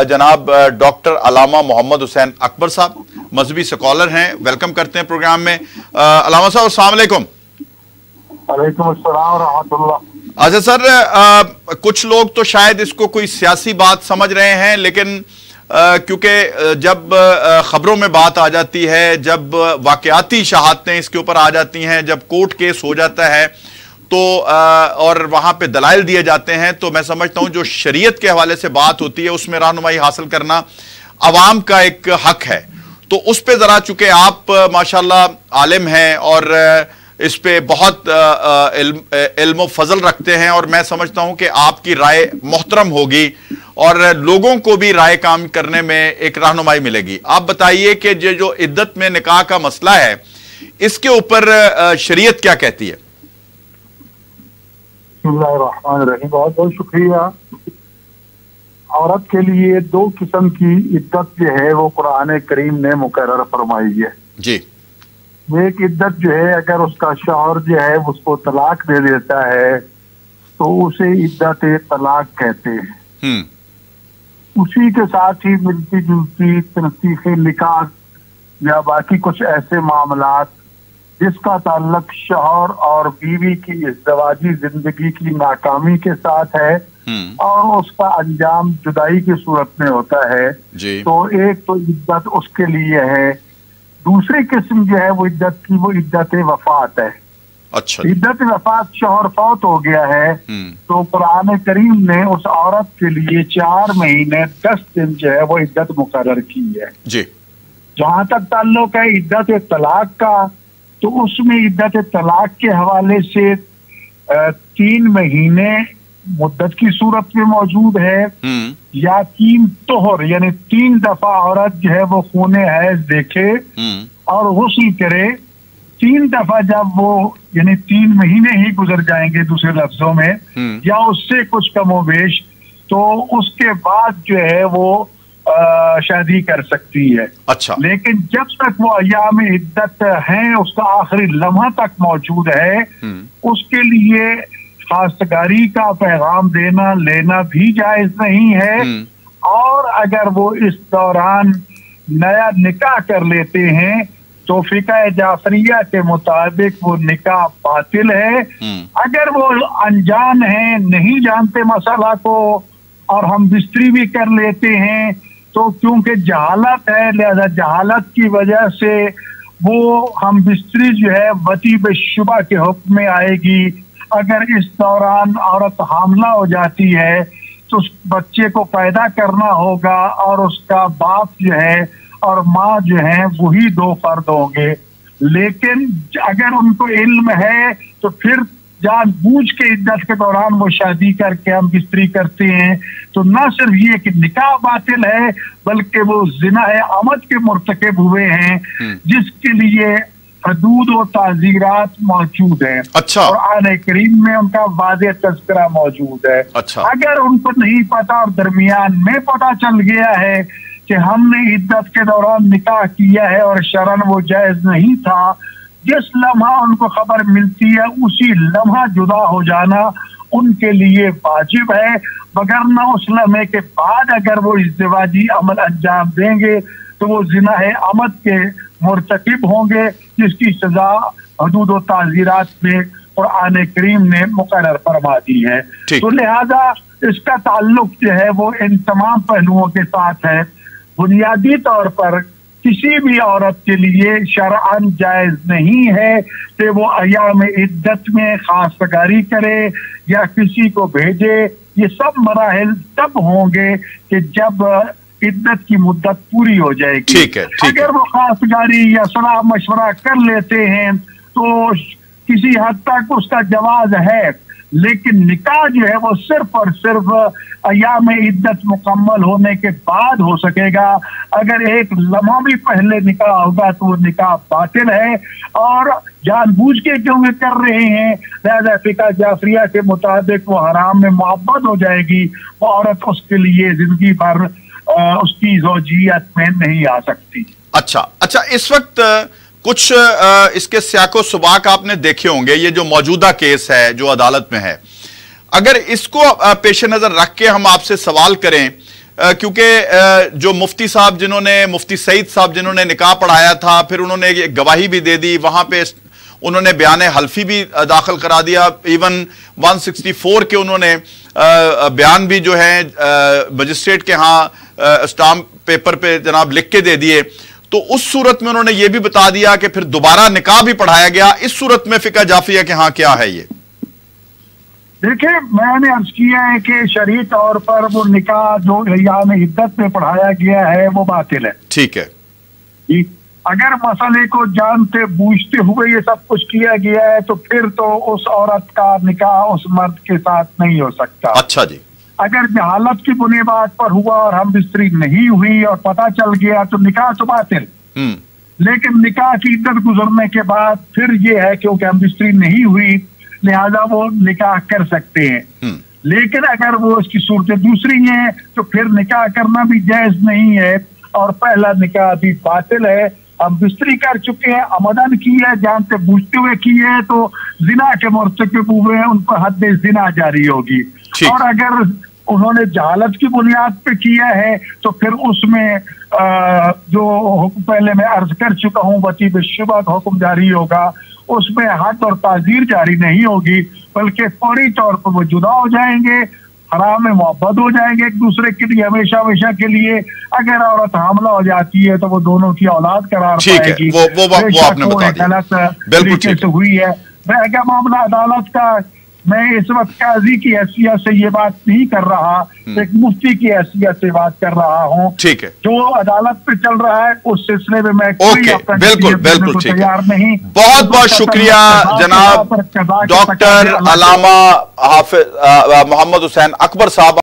जनाब डॉक्टर अलामा मोहम्मद हुसैन अकबर साहब, मजहबी स्कॉलर हैं। वेलकम करते हैं प्रोग्राम में। अलामा साहब अस्सलाम वालेकुम। वालेकुम अस्सलाम व रहमतुल्लाह। अच्छा सर, कुछ लोग तो शायद इसको कोई सियासी बात समझ रहे हैं, लेकिन क्योंकि जब खबरों में बात आ जाती है, जब वाकयाती शहादतें इसके ऊपर आ जाती हैं, जब कोर्ट केस हो जाता है तो और वहां पे दलाइल दिए जाते हैं, तो मैं समझता हूं जो शरीयत के हवाले से बात होती है उसमें रहनुमाई हासिल करना अवाम का एक हक है। तो उस पे जरा, चूंकि आप माशाल्लाह आलिम हैं और इस पे बहुत इल्म फजल रखते हैं, और मैं समझता हूं कि आपकी राय मोहतरम होगी और लोगों को भी राय काम करने में एक रहनुमाई मिलेगी। आप बताइए कि ये जो इद्दत में निकाह का मसला है, इसके ऊपर शरीयत क्या कहती है? बिस्मिल्लाहिर्रहमानिर्रहीम। बहुत बहुत शुक्रिया। औरत के लिए दो किस्म की इद्दत जो है वो कुरान करीम ने मुकर्रर फरमाई है जी। एक इद्दत जो है, अगर उसका शौहर जो है उसको तलाक दे देता है तो उसे इद्दत तलाक कहते हैं। उसी के साथ ही मिलती जुलती तनसीख निकाह या बाकी कुछ ऐसे मामलात जिसका ताल्लुक शौहर और बीवी की इज़्दिवाजी जिंदगी की नाकामी के साथ है और उसका अंजाम जुदाई की सूरत में होता है जी। तो एक तो इद्दत उसके लिए है। दूसरी किस्म जो है वो इद्दत की, वो इद्दत वफात है। अच्छा। इद्दत वफात, शौहर फौत हो गया है तो कुरान करीम ने उस औरत के लिए 4 महीने 10 दिन जो है वो इद्दत मुकर्रर की है जी। जहां तक ताल्लुक है इद्दत तलाक का, तो उसमें इद्दत तलाक के हवाले से 3 महीने मुद्दत की सूरत में मौजूद है या 3 तोहर, यानी 3 दफा औरत जो है वो खूने हैज देखे और गुस्ल करे। 3 दफा जब वो, यानी 3 महीने ही गुजर जाएंगे दूसरे लफ्जों में, या उससे कुछ कमोबेश, तो उसके बाद जो है वो शादी कर सकती है। अच्छा। लेकिन जब तक वो अय्याम इद्दत है, उसका आखिरी लम्हा तक मौजूद है, उसके लिए खास्तगारी का पैगाम देना लेना भी जायज नहीं है। और अगर वो इस दौरान नया निकाह कर लेते हैं तो फिक़ह जाफरिया के मुताबिक वो निकाह बातिल है। अगर वो अनजान है, नहीं जानते मसला को, और हम बिस्तरी भी कर लेते हैं, तो क्योंकि जहालत है, लिहाजा जहालत की वजह से वो हम बिस्तरी जो है वती बेशुबा के हुक्म में आएगी। अगर इस दौरान औरत हामला हो जाती है तो उस बच्चे को पैदा करना होगा और उसका बाप जो है और माँ जो है वही 2 फर्द होंगे। लेकिन अगर उनको इल्म है तो फिर जानबूझ के इद्दत के दौरान वो शादी करके हम बिस्तरी करते हैं, तो न सिर्फ ये कि निकाह बातिल है बल्कि वो जिना है अमद के मुर्तकिब हुए हैं, जिसके लिए हदूद और ताज़ीरात मौजूद है। अच्छा। और कुरान करीम में उनका वाज़ेह तज़किरा मौजूद है। अच्छा। अगर उनको नहीं पता और दरमियान में पता चल गया है कि हमने इद्दत के दौरान निकाह किया है और शरन वो जायज नहीं था, जिस लम्हा उनको खबर मिलती है उसी लम्हा जुदा हो जाना उनके लिए वाजिब है। मगर न उस लम्हे के बाद अगर वो इज़्दिवाजी अमल अंजाम देंगे तो वो जिना है अमद के मुर्तकिब होंगे, जिसकी सजा हदूद और ताज़ीरात में कुरान करीम ने मुकर्रर फरमा दी है। तो लिहाजा इसका ताल्लुक जो है वो इन तमाम पहलुओं के साथ है। बुनियादी तौर पर किसी भी औरत के लिए शरअन जायज नहीं है कि वो अय्याम इद्दत में खास्तगारी करे या किसी को भेजे। ये सब मराहिल तब होंगे कि जब इद्दत की मुद्दत पूरी हो जाएगी। ठीक है। अगर वो खास्तगारी या सलाह मशवरा कर लेते हैं तो किसी हद तक उसका जवाज है, लेकिन निकाह जो है वो सिर्फ और सिर्फ अय्याम इद्दत मुकम्मल होने के बाद हो सकेगा। अगर एक लम्हा भी पहले निकाह होगा तो वो निकाह बातिल है और जानबूझ के क्योंकि कर रहे हैं, लिहाजा फिक़ह जाफरिया के मुताबिक वो हराम में मुअब्बद हो जाएगी। वो औरत उसके लिए जिंदगी भर उसकी ज़ौजियत में नहीं आ सकती। अच्छा, इस वक्त कुछ इसके स्याको सुबाक आपने देखे होंगे। ये जो मौजूदा केस है जो अदालत में है, अगर इसको पेश नजर रख के हम आपसे सवाल करें کیونکہ جو مفتی صاحب مفتی سعید صاحب جنہوں نے نکاح پڑھایا تھا، پھر انہوں نے گواہی بھی دے دی، وہاں پہ انہوں نے بیان حلفی بھی داخل کرا دیا، ایون 164 کے انہوں نے بیان بھی جو ہے مجسٹریٹ کے ہاں اسٹامپ پیپر پہ جناب لکھ کے دے دیے. تو اس صورت میں انہوں نے یہ بھی بتا دیا کہ پھر دوبارہ نکاح بھی پڑھایا گیا. اس صورت میں فقہ جعفریہ کے ہاں کیا ہے یہ؟ دیکھیں، میں نے عرض کیا ہے کہ شرعی طور پر وہ نکاح جو ایام عدت میں پڑھایا گیا ہے وہ باطل ہے. ٹھیک ہے. اگر مسئلے کو جانتے بوجھتے ہوئے یہ سب کچھ کیا گیا ہے تو پھر تو اس عورت کا نکاح اس مرد کے ساتھ نہیں ہو سکتا. اچھا جی. اگر جہالت کی بنیاد پر ہوا اور ہم بستری نہیں ہوئی اور پتہ چل گیا تو نکاح تو باطل. لیکن نکاح کی عدت گزرنے کے بعد پھر یہ ہے کیونکہ ہم بستری نہیں ہوئی لہذا وہ نکاح کر سکتے ہیں. لیکن اگر وہ اس کی صورتیں دوسری ہیں تو پھر نکاح کرنا بھی جائز نہیں ہے اور پہلا نکاح بھی باطل ہے. ہم بستری کر چکے ہیں، عمدن کی ہے، جانتے بوجھتے ہوئے کی ہے تو زنا کے مرتکب ہوئے ہیں، ان پر حد زنا جاری ہوگی. اور اگر انہوں نے جہالت کی بنیاد پہ کیا ہے تو پھر اس میں جو حکم پہلے میں عرض کر چکا ہوں وطی بالشبہ کا حکم جاری ہوگا، اس میں حد اور تعزیر جاری نہیں ہوگی بلکہ فوری طور پر وہ جدا ہو جائیں گے، حرام میں محبت ہو جائیں گے ایک دوسرے کے لیے ہمیشہ ہمیشہ کے لیے. اگر عورت حاملہ ہو جاتی ہے تو وہ دونوں کی اولاد قرار پائے گی. وہ آپ نے بتا دیا. غلط طریقے سے ہوئی ہے. اگر معاملہ عدالت کا، میں اس وقت قاضی کی حیثیت سے یہ بات نہیں کر رہا، ایک مفتی کی حیثیت سے بات کر رہا ہوں. ٹھیک ہے. جو عدالت پہ چل رہا ہے اس سلسلے میں بالکل تیار نہیں. بہت بہت شکریہ جناب ڈاکٹر علامہ حافظ محمد حسین اکبر صاحب.